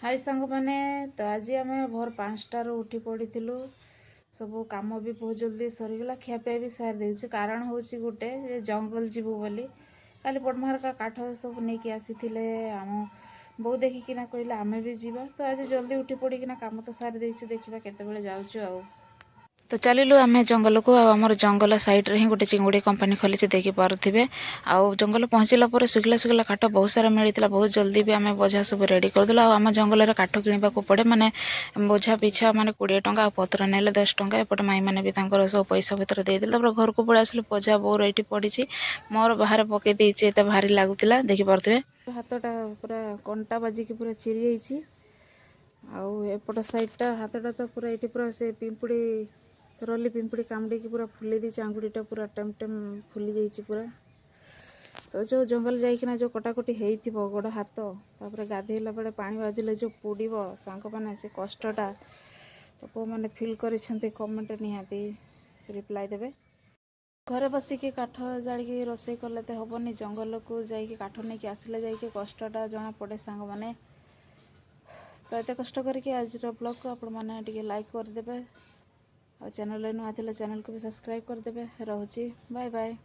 हाय सांग मैंने तो आज आम भोर 5टार उठी पड़ू सब कम भी बहुत जल्दी सरीगला खियापिया भी सारी देछु कारण हूँ गोटे जंगल जीवु बोली काली पटमहार का काठ सब नहीं आसी आम बो देखिकिना कहले आमे भी जीवा तो आज जल्दी उठी पड़िकिना काम तो सारी देछु देखा केते जाऊँ। तो चलिलु आम जंगल को आमर जंगल साइड रे ही गोटे चिंगुड़ी कंपानी खोली देखी पारे आउ जंगल पहुँचला सुखिला सुखिला काठ बहुत सारा मिलता बहुत जल्दी भी आम बोझा सब रेडी करदेलु आम जंगल काठ किणवा पड़े माने बोझा पिछा माने 20 टंका पत्र नेले 10 टंका एपटे माई मैंने भी सब पैसा पत्र देदेल घर को पड़े आसिलु बोझा बोर ये पड़ी मोर बाहर पकई देती एत भारी लगुला देखिपे हाथटा पूरा कंटा बाजिकी पूरा चिरी जाइए आउ एपट साइडटा हाथटा तो पूरा ये पूरा से पिंपुड़ी रली पिंपुड़ी कामुड़ी पूरा फुले दी आंगुड़ीटा पूरा टेम टेम फुली जाइए पूरा तो जो जंगल जाइकिना जो कटाकटी हो गोड़ हाथ तापर गाधेला बेले पानी बाजिले जो पोड़ सांग मैंने से कष्टटा तो को मैंने फिल कर कमेंट निहाती रिप्लाई देवे। घरे बसिकी काठ जाड़ी रोसे कले तो हेनी जंगल को जाकि काठ नहीं आसिले जाकि कष्टटा जना पड़े सांग मैंने तो एत कष्ट करके आज ब्लॉग को आपण मैंने लाइक करदे और चैनल नुआ चैनल को भी सब्सक्राइब करदे। रोची बाय बाय।